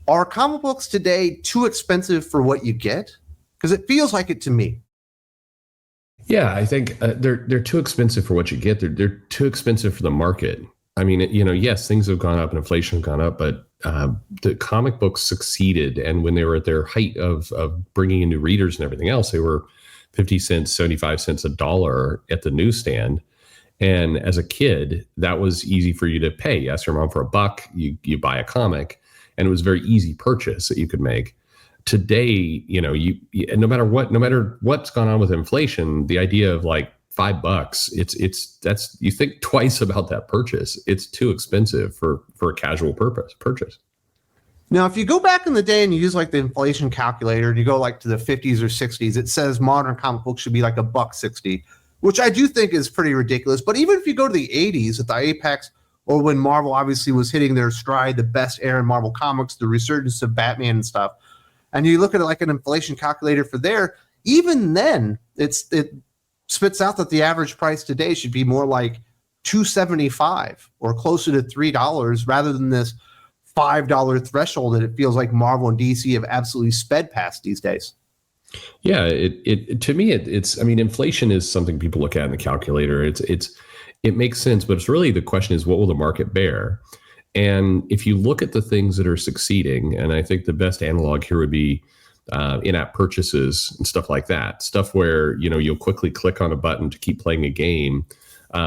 Are comic books today too expensive for what you get? Because it feels like it to me. Yeah, I think they're too expensive for what you get. They're too expensive for the market. I mean, yes, things have gone up and inflation have gone up, but the comic books succeeded. And when they were at their height of bringing in new readers and everything else, they were 50 cents, 75 cents, $1 at the newsstand. And as a kid, that was easy for you to pay. You ask your mom for a buck, you buy a comic, and it was a very easy purchase that you could make. Today, you no matter what's gone on with inflation, the idea of like $5, that's you think twice about that purchase. It's too expensive for a casual purchase. Now, if you go back in the day and you use like the inflation calculator and you go like to the 50s or 60s, it says modern comic books should be like $1.60, which I do think is pretty ridiculous. But even if you go to the 80s at the apex, or when Marvel obviously was hitting their stride, the best era in Marvel Comics, the resurgence of Batman and stuff, and you look at it like an inflation calculator for there, even then it spits out that the average price today should be more like $2.75 or closer to $3 rather than this $5 threshold that it feels like Marvel and DC have absolutely sped past these days. Yeah, to me, I mean, inflation is something people look at in the calculator. It makes sense, but it's really the question is, what will the market bear? And if you look at the things that are succeeding, and I think the best analog here would be in-app purchases and stuff like that, stuff where you'll quickly click on a button to keep playing a game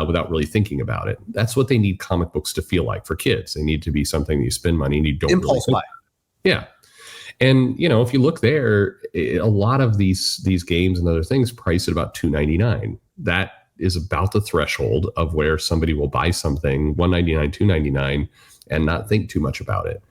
without really thinking about it. That's what they need comic books to feel like for kids. They need to be something you spend money and you don't impulse buy. Yeah. And if you look there, a lot of these games and other things price at about $2.99. That is about the threshold of where somebody will buy something $1.99, $2.99 and not think too much about it.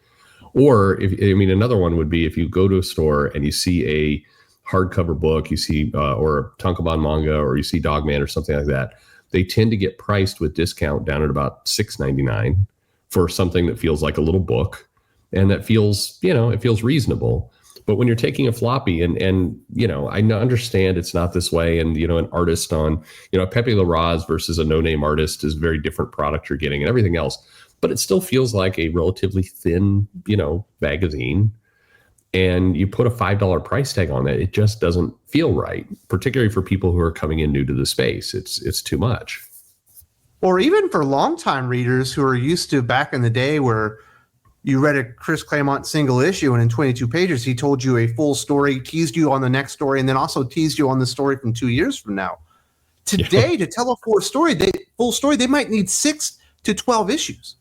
Or another one would be if you go to a store and you see a hardcover book, you see or a tankobon manga, or you see Dogman or something like that. They tend to get priced with discount down at about $6.99 for something that feels like a little book, and that feels it feels reasonable. But when you're taking a floppy and I understand it's not this way, and an artist on Pepe Larraz versus a no-name artist is a very different product you're getting and everything else, but it still feels like a relatively thin magazine, and you put a $5 price tag on it, it just doesn't feel right, particularly for people who are coming in new to the space. It's too much. Or even for longtime readers who are used to back in the day where you read a Chris Claremont single issue, and in 22 pages, he told you a full story, teased you on the next story, and then also teased you on the story from 2 years from now. Today, to tell a full story, they might need 6 to 12 issues.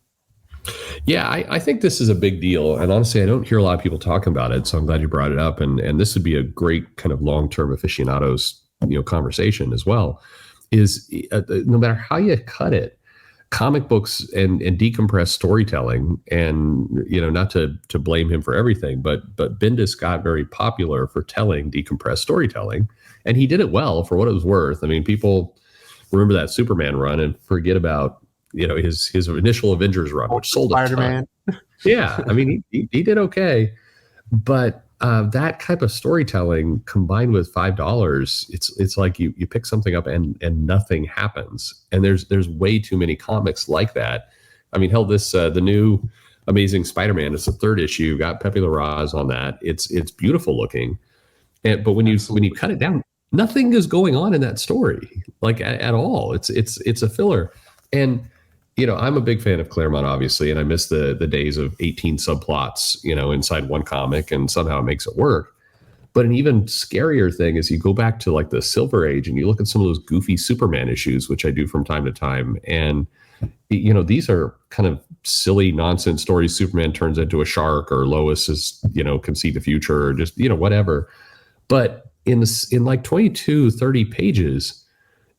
Yeah, I think this is a big deal. And honestly, I don't hear a lot of people talking about it. So I'm glad you brought it up. And this would be a great kind of long-term aficionados, conversation as well, is no matter how you cut it, comic books and decompressed storytelling, and not to blame him for everything, but Bendis got very popular for telling decompressed storytelling, and he did it well for what it was worth. I mean, people remember that Superman run and forget about his initial Avengers run, which sold Spider-Man. Yeah, I mean, he did okay, but that type of storytelling combined with $5, it's like you pick something up and nothing happens. And there's way too many comics like that. I mean, hell, this the new Amazing Spider-Man, it's the 3rd issue, got Pepe Larraz on that. It's beautiful looking, but when you cut it down, nothing is going on in that story like at all. It's a filler. And I'm a big fan of Claremont, obviously, and I miss the days of 18 subplots, inside one comic, and somehow it makes it work. But an even scarier thing is you go back to like the Silver Age and you look at some of those goofy Superman issues, which I do from time to time. And, these are kind of silly nonsense stories. Superman turns into a shark, or Lois is, can see the future, or just, whatever. But in like 22, 30 pages,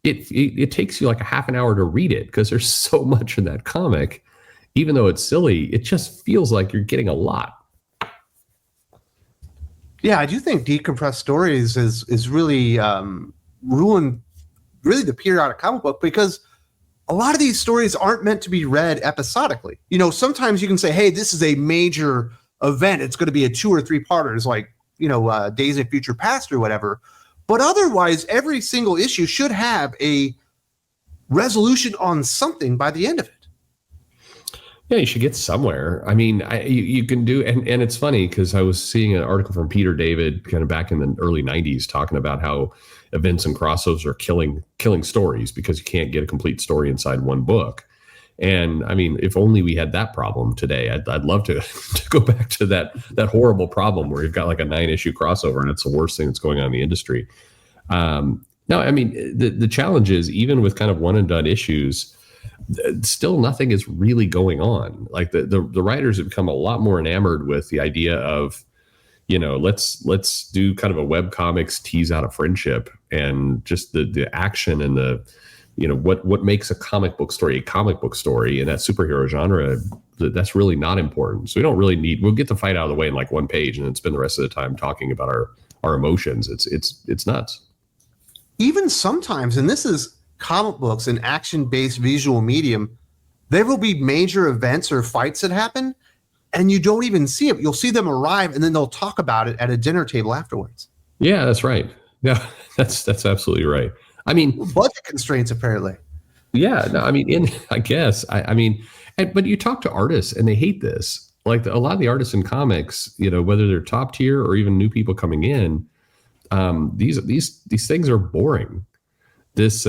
it takes you like a half an hour to read it because there's so much in that comic. Even though it's silly, it just feels like you're getting a lot. Yeah, I do think decompressed stories is really ruined really the periodic comic book, because a lot of these stories aren't meant to be read episodically. Sometimes you can say, hey, this is a major event. It's going to be a 2 or 3 parters, like, Days of Future Past or whatever. But otherwise, every single issue should have a resolution on something by the end of it. Yeah, you should get somewhere. I mean, you can do, and it's funny because I was seeing an article from Peter David kind of back in the early '90s talking about how events and crossovers are killing stories because you can't get a complete story inside one book. And I mean, if only we had that problem today. I'd love to to go back to that horrible problem where you've got like a 9-issue crossover and it's the worst thing that's going on in the industry. No, I mean, the challenge is even with kind of one and done issues, still nothing is really going on. Like the writers have become a lot more enamored with the idea of, let's do kind of a web comics tease out of friendship, and just the action and the, what makes a comic book story in that superhero genre. That's really not important. So we don't really we'll get the fight out of the way in like one page and then spend the rest of the time talking about our emotions. It's nuts. Even sometimes, and this is comic books and action-based visual medium, there will be major events or fights that happen and you don't even see it. You'll see them arrive and then they'll talk about it at a dinner table afterwards. Yeah, that's right. Yeah, that's absolutely right. I mean, budget constraints, apparently. Yeah, no, I mean, I guess, I mean, but you talk to artists and they hate this. Like a lot of the artists in comics, whether they're top tier or even new people coming in, these things are boring. This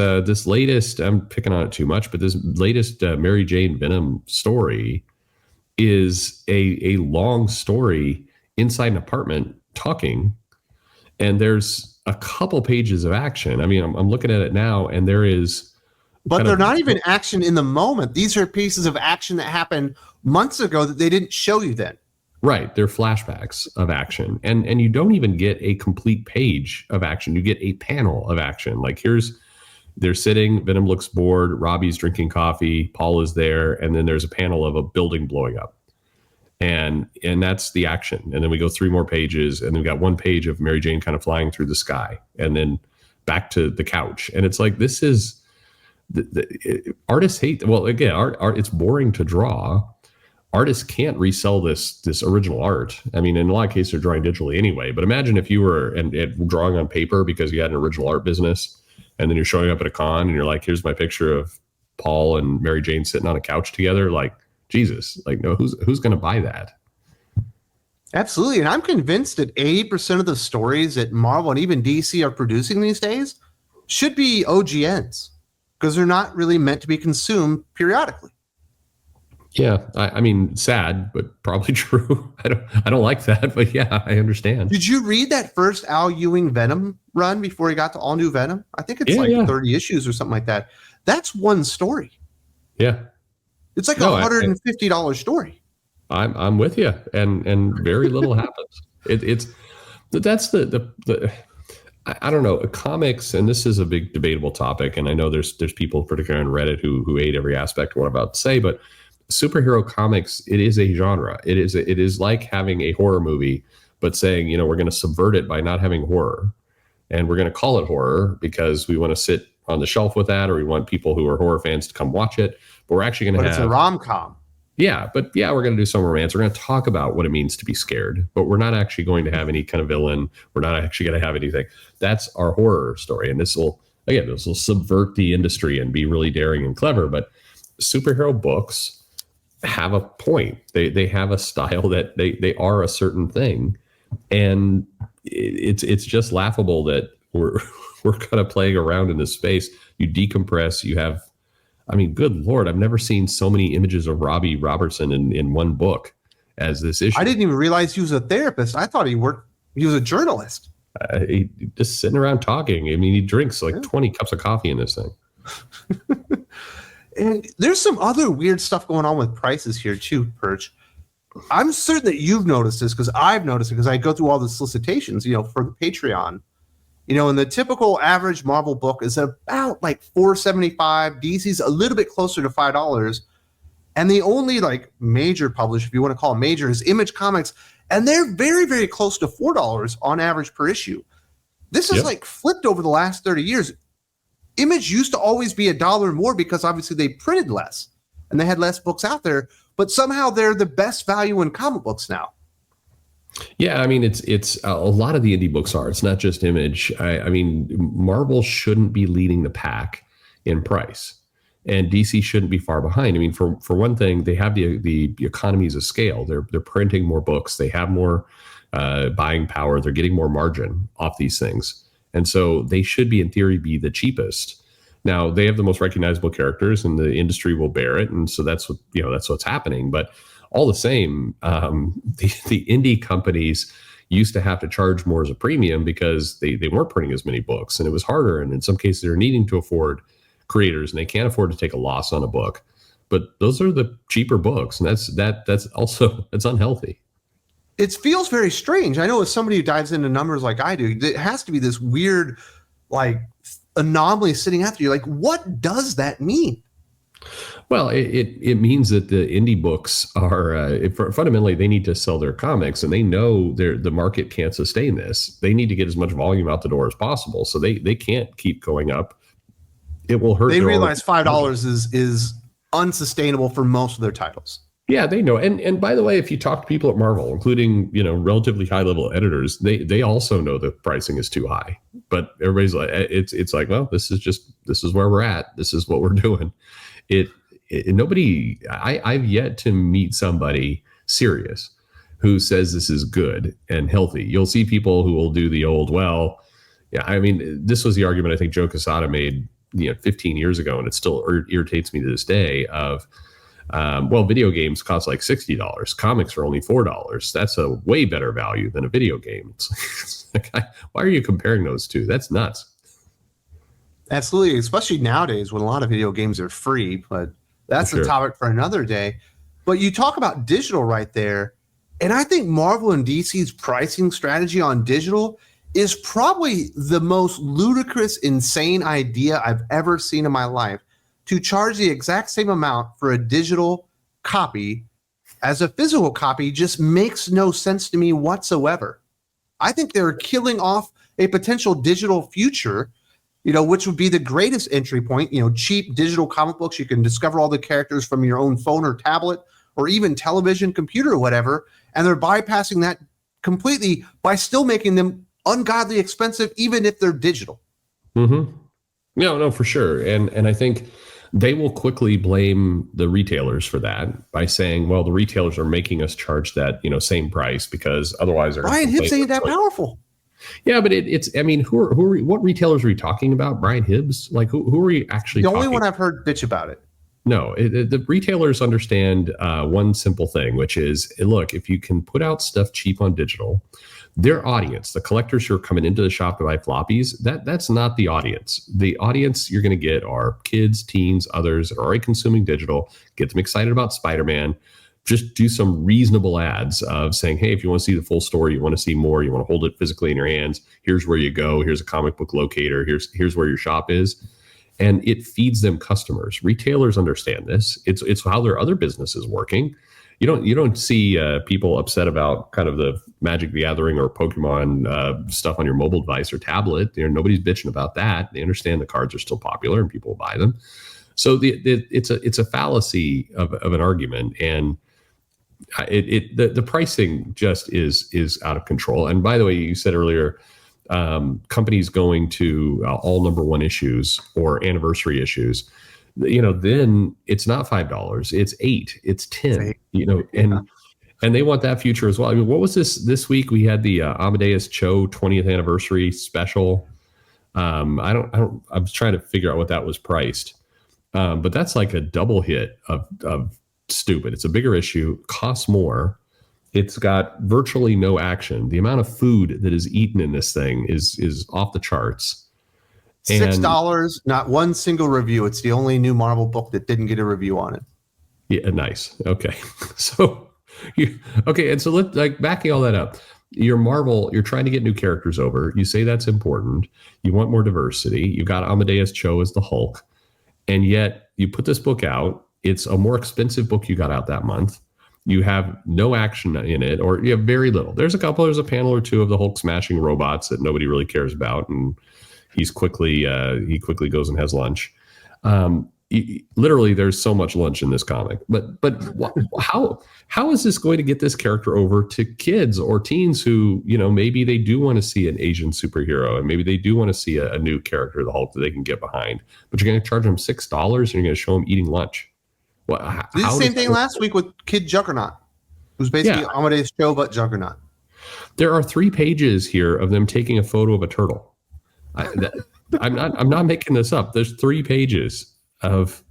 latest, I'm picking on it too much, but this latest Mary Jane Venom story is a long story inside an apartment talking, and there's a couple pages of action. I mean, I'm looking at it now, and there is. But they're not even action in the moment. These are pieces of action that happened months ago that they didn't show you then. Right. They're flashbacks of action. And you don't even get a complete page of action. You get a panel of action. Like they're sitting, Venom looks bored, Robbie's drinking coffee, Paul is there, and then there's a panel of a building blowing up. And that's the action. And then we go 3 more pages, and then we got 1 page of Mary Jane kind of flying through the sky, and then back to the couch. And it's like, this is artists hate. Well, again, art it's boring to draw. Artists can't resell this original art. I mean, in a lot of cases, they're drawing digitally anyway. But imagine if you were and drawing on paper because you had an original art business, and then you're showing up at a con and you're like, here's my picture of Paul and Mary Jane sitting on a couch together. Like, Jesus, like, no, who's going to buy that? Absolutely. And I'm convinced that 80% of the stories that Marvel and even DC are producing these days should be OGNs, because they're not really meant to be consumed periodically. Yeah, I mean, sad, but probably true. I don't like that, but yeah, I understand. Did you read that first Al Ewing Venom run before he got to All New Venom? I think it's 30 issues or something like that. That's one story. Yeah, it's like $150 story. I'm with you, and very little happens. That's the I don't know, comics, and this is a big debatable topic, and I know there's people, particularly on Reddit, who hate every aspect of what I'm about to say, but superhero comics, it is a genre. It is like having a horror movie, but saying, we're going to subvert it by not having horror, and we're going to call it horror because we want to sit on the shelf with that, or we want people who are horror fans to come watch it, but we're actually going to have... it's a rom-com. Yeah, but yeah, we're going to do some romance. We're going to talk about what it means to be scared, but we're not actually going to have any kind of villain. We're not actually going to have anything. That's our horror story. And this will subvert the industry and be really daring and clever. But superhero books have a point. They have a style that they are a certain thing. And it's just laughable that we're kind of playing around in this space. You decompress, you have... I mean, good Lord, I've never seen so many images of Robbie Robertson in one book as this issue. I didn't even realize he was a therapist. I thought he was a journalist. He just sitting around talking. I mean, he drinks like 20 cups of coffee in this thing. And there's some other weird stuff going on with prices here too, Perch. I'm certain that you've noticed this because I've noticed it because I go through all the solicitations, for the Patreon. And the typical average Marvel book is about like $4.75. DC's a little bit closer to $5. And the only like major publisher, if you want to call it major, is Image Comics. And they're very, very close to $4 on average per issue. This is like flipped over the last 30 years. Image used to always be $1 more because obviously they printed less and they had less books out there. But somehow they're the best value in comic books now. Yeah, I mean, it's a lot of the indie books are. It's not just Image. I mean, Marvel shouldn't be leading the pack in price. and DC shouldn't be far behind. I mean, for one thing, they have the economies of scale. They're printing more books. They have more buying power. They're getting more margin off these things, and so they should be, in theory, be the cheapest. Now they have the most recognizable characters, and the industry will bear it, and so that's what's happening. But all the same, the indie companies used to have to charge more as a premium because they weren't printing as many books, and it was harder. And in some cases, they're needing to afford creators, and they can't afford to take a loss on a book. But those are the cheaper books, and that's unhealthy. It feels very strange. I know as somebody who dives into numbers like I do, it has to be this weird, like, anomaly sitting after you. Like, what does that mean? Well, it means that the indie books are fundamentally, they need to sell their comics, and they know the market can't sustain this. They need to get as much volume out the door as possible, so they can't keep going up. It will hurt. They realize $5 is unsustainable for most of their titles. Yeah, they know. And by the way, if you talk to people at Marvel, including, relatively high level editors, they also know the pricing is too high. But everybody's like, it's like, well, this is where we're at. This is what we're doing. I've yet to meet somebody serious who says this is good and healthy. You'll see people who will do the old, well, yeah, I mean, this was the argument I think Joe Quesada made 15 years ago, and it still irritates me to this day of, well, video games cost like $60. Comics are only $4. That's a way better value than a video game. It's like, why are you comparing those two? That's nuts. Absolutely, especially nowadays when a lot of video games are free, but that's a topic for another day. But you talk about digital right there, and I think Marvel and DC's pricing strategy on digital is probably the most ludicrous, insane idea I've ever seen in my life. To charge the exact same amount for a digital copy as a physical copy just makes no sense to me whatsoever. I think they're killing off a potential digital future, which would be the greatest entry point. Cheap digital comic books. You can discover all the characters from your own phone or tablet or even television, computer, or whatever. And they're bypassing that completely by still making them ungodly expensive, even if they're digital. Mm-hmm. No, for sure. And I think they will quickly blame the retailers for that by saying, well, the retailers are making us charge that, same price because otherwise they're Brian Hibbs ain't that powerful. Yeah, but I mean, what retailers are we talking about? Brian Hibbs? Like, who are we actually talking? The only one I've heard bitch about it. No, the retailers understand one simple thing, which is, look, if you can put out stuff cheap on digital, their audience, the collectors who are coming into the shop to buy floppies, that's not the audience. The audience you're going to get are kids, teens, others that are already consuming digital. Get them excited about Spider-Man. Just do some reasonable ads of saying, hey, if you want to see the full story, you want to see more, you want to hold it physically in your hands, here's where you go. Here's a comic book locator. Here's where your shop is. And it feeds them customers. Retailers understand this. It's how their other business is working. You don't see people upset about kind of the Magic the Gathering or Pokemon stuff on your mobile device or tablet. Nobody's bitching about that. They understand the cards are still popular and people will buy them. So it's a fallacy of an argument, and the pricing just is out of control. And by the way, you said earlier, companies going to all #1 issues or anniversary issues. Then it's not $5, it's $8, it's $10, and they want that future as well. I mean, what was this week? We had the Amadeus Cho 20th anniversary special. I was trying to figure out what that was priced. But that's like a double hit of stupid. It's a bigger issue, costs more. It's got virtually no action. The amount of food that is eaten in this thing is off the charts. $6, not one single review. It's the only new Marvel book that didn't get a review on it. Yeah, nice. Okay. And so backing all that up, you're Marvel, you're trying to get new characters over. You say that's important. You want more diversity. You got Amadeus Cho as the Hulk. And yet you put this book out. It's a more expensive book you got out that month. You have no action in it, or you have very little. There's a panel or two of the Hulk smashing robots that nobody really cares about. And he quickly goes and has lunch. literally there's so much lunch in this comic, but how is this going to get this character over to kids or teens who, maybe they do want to see an Asian superhero and maybe they do want to see a new character of the Hulk that they can get behind, but you're going to charge them $6 and you're going to show them eating lunch. Well, did the same thing last week with Kid Juggernaut, who's basically Amadeus Cho but Juggernaut. There are 3 pages here of them taking a photo of a turtle. I'm not making this up. There's 3 pages of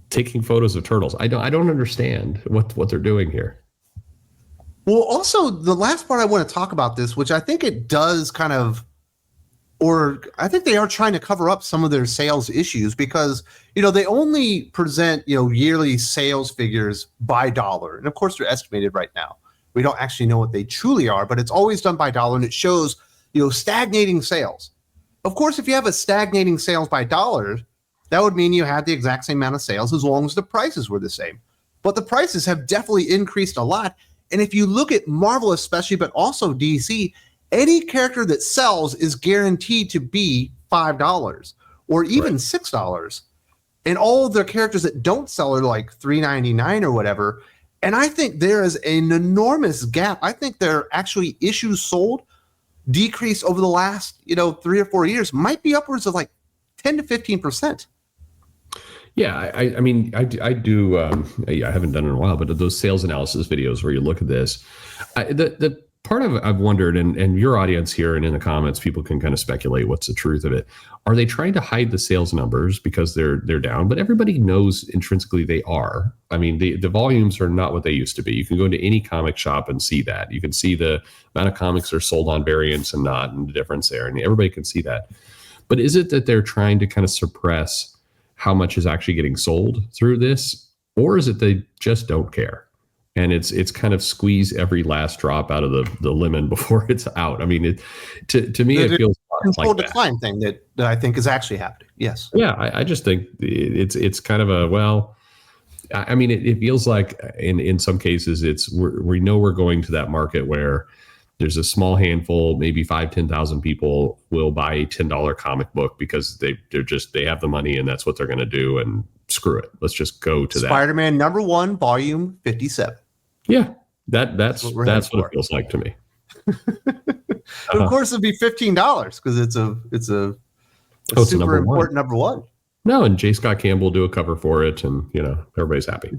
taking photos of turtles. I don't understand what they're doing here. Well, also the last part I want to talk about this, which I think it does kind of, or I think they are trying to cover up some of their sales issues because, they only present, yearly sales figures by dollar. And of course they're estimated right now. We don't actually know what they truly are, but it's always done by dollar and it shows, stagnating sales. Of course, if you have a stagnating sales by dollar, that would mean you had the exact same amount of sales as long as the prices were the same. But the prices have definitely increased a lot. And if you look at Marvel especially, but also DC, any character that sells is guaranteed to be $5 or even $6. And all of their characters that don't sell are like $3.99 or whatever. And I think there is an enormous gap. I think their actually issues sold decrease over the last, 3 or 4 years might be upwards of like 10 to 15%. Yeah, I mean, I do. I haven't done it in a while, but those sales analysis videos where you look at this, the part of I've wondered, and your audience here and in the comments, people can kind of speculate what's the truth of it. Are they trying to hide the sales numbers because they're down? But everybody knows intrinsically they are. I mean, the volumes are not what they used to be. You can go into any comic shop and see that. You can see the amount of comics are sold on variants and not, and the difference there, and everybody can see that. But is it that they're trying to kind of suppress how much is actually getting sold through this, or is it they just don't care? And it's kind of squeeze every last drop out of the lemon before it's out. I mean, to me, it feels controlled like decline thing that I think is actually happening. Yes. Yeah, I just think it's kind of a, well, I mean, it feels like in some cases we know we're going to that market where there's a small handful, maybe 5,000-10,000 people will buy a $10 comic book because they have the money and that's what they're going to do, and screw it. Let's just go to Spider-Man #1, volume 57. Yeah, that's what it feels like to me. Of course, it'd be $15 because it's a super important #1. No, and J. Scott Campbell do a cover for it, and everybody's happy.